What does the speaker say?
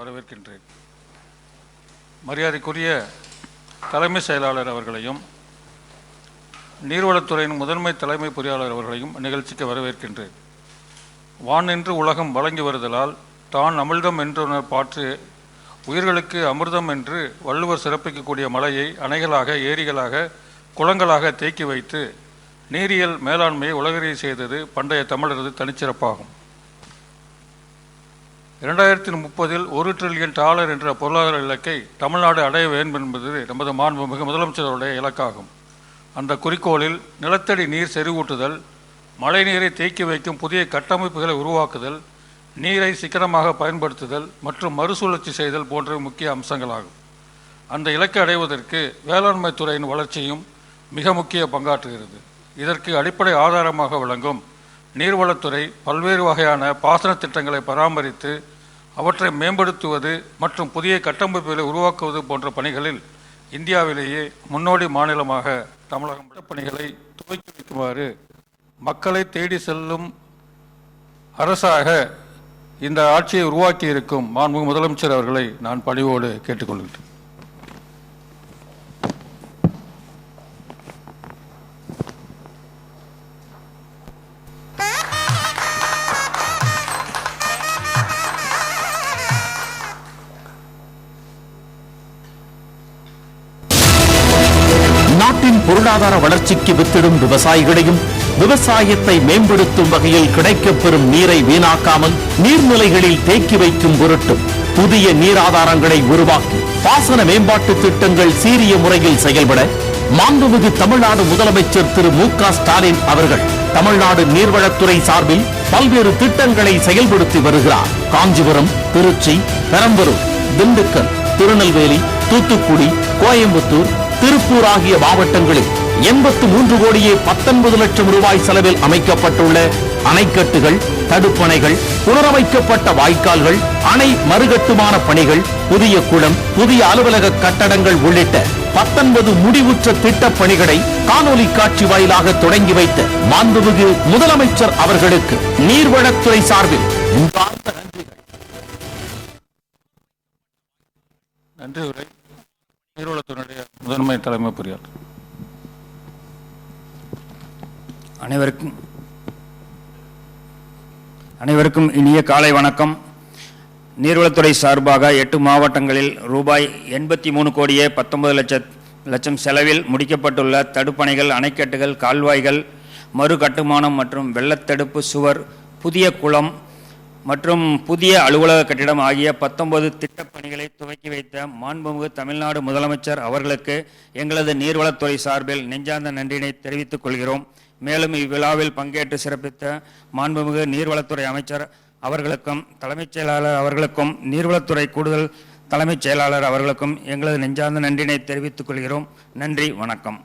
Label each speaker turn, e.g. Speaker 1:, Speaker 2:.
Speaker 1: வரவேற்கின்றேன். மரியாதைக்குரிய தலைமை செயலாளர் அவர்களையும் நீர்வளத்துறையின் முதன்மை தலைமை பொறியாளர் அவர்களையும் நிகழ்ச்சிக்கு வரவேற்கின்றேன். வானின்று உலகம் வழங்கி வருதலால் தான் அமிர்தம் என்றுணர் பாற்று உயிர்களுக்கு அமிர்தம் என்று வள்ளுவர் சிறப்பிக்கக்கூடிய மலையை அணைகளாக, ஏரிகளாக, குளங்களாக தேக்கி வைத்து நீரியல் மேலாண்மையை உலகறிய செய்தது பண்டைய தமிழரது தனிச்சிறப்பாகும். 2030 $1 டிரில்லியன் என்ற பொருளாதார இலக்கை தமிழ்நாடு அடைய வேண்டும் என்பது நமது மாண்புமிகு முதலமைச்சருடைய இலக்காகும். அந்த குறிக்கோளில் நிலத்தடி நீர் செறிவூட்டுதல், மழை நீரை தேக்கி வைக்கும் புதிய கட்டமைப்புகளை உருவாக்குதல், நீரை சிக்கனமாக பயன்படுத்துதல் மற்றும் மறுசுழற்சி செய்தல் போன்ற முக்கிய அம்சங்களாகும். அந்த இலக்கை அடைவதற்கு வேளாண்மை துறையின் வளர்ச்சியும் மிக முக்கிய பங்காற்றுகிறது. இதற்கு அடிப்படை ஆதாரமாக விளங்கும் நீர்வளத்துறை பல்வேறு வகையான பாசன திட்டங்களை பராமரித்து அவற்றை மேம்படுத்துவது மற்றும் புதிய கட்டமைப்புகளை உருவாக்குவது போன்ற பணிகளில் இந்தியாவிலேயே முன்னோடி மாநிலமாக தமிழகம் பணிகளை துவக்கி வைக்குமாறு மக்களை தேடி செல்லும் அரசாக இந்த ஆட்சியை உருவாக்கி இருக்கும் மாண்புமிகு முதலமைச்சர் அவர்களை நான் பணிவோடு கேட்டுக்கொள்கிறேன்.
Speaker 2: நாட்டின் பொருளாதார வளர்ச்சிக்கு வித்திடும் விவசாயிகளையும் விவசாயத்தை மேம்படுத்தும் வகையில் கிடைக்கப்பெறும் நீரை வீணாக்காமல் நீர்நிலைகளில் தேக்கி வைக்கும் பொருட்டு புதிய நீராதாரங்களை உருவாக்கி பாசன மேம்பாட்டு திட்டங்கள் சீரிய முறையில் செயல்பட மாண்புமிகு தமிழ்நாடு முதலமைச்சர் திரு மு.க. ஸ்டாலின் அவர்கள் தமிழ்நாடு நீர்வளத்துறை சார்பில் பல்வேறு திட்டங்களை செயல்படுத்தி வருகிறார். காஞ்சிபுரம், திருச்சி, பெரம்பலூர், திண்டுக்கல், திருநெல்வேலி, தூத்துக்குடி, கோயம்புத்தூர், திருப்பூர் ஆகிய மாவட்டங்களில் 83 கோடியே 19 லட்சம் ரூபாய் செலவில் அமைக்கப்பட்டுள்ள அணைக்கட்டுகள், தடுப்பணைகள், புனரமைக்கப்பட்ட வாய்க்கால்கள், அணை மறுகட்டுமான பணிகள், புதிய குளம், புதிய அலுவலக கட்டடங்கள் உள்ளிட்ட 19 முடிவுற்ற திட்டப் பணிகளை காணொலி காட்சி வாயிலாக தொடங்கி வைத்த மாண்புமிகு முதலமைச்சர் அவர்களுக்கு நீர்வளத்துறை சார்பில்
Speaker 1: நன்றி உரை நீர்வளத்துறையுடைய முதன்மை தலைமை பொறியாளர்.
Speaker 3: அனைவருக்கும் இனிய காலை வணக்கம். நீர்வளத்துறை சார்பாக 8 மாவட்டங்களில் ரூபாய் 83 கோடியே 19 லட்சம் செலவில் முடிக்கப்பட்டுள்ள தடுப்பணைகள், அணைக்கட்டுகள், கால்வாய்கள், மறு கட்டுமானம் மற்றும் வெள்ளத்தடுப்பு சுவர், புதிய குளம் மற்றும் புதிய அலுவலக கட்டிடம் ஆகிய 19 திட்டப் பணிகளை துவக்கி வைத்த மாண்புமிகு தமிழ்நாடு முதலமைச்சர் அவர்களுக்கு எங்களது நீர்வளத்துறை சார்பில் நெஞ்சார்ந்த நன்றியினை தெரிவித்துக் கொள்கிறோம். மேலும் இவ்விழாவில் பங்கேற்று சிறப்பித்த மாண்புமிகு நீர்வளத்துறை அமைச்சர் அவர்களுக்கும், தலைமைச் செயலாளர் அவர்களுக்கும், நீர்வளத்துறை கூடுதல் தலைமைச் செயலாளர் அவர்களுக்கும் எங்களது நெஞ்சார்ந்த நன்றியினை தெரிவித்துக் கொள்கிறோம். நன்றி, வணக்கம்.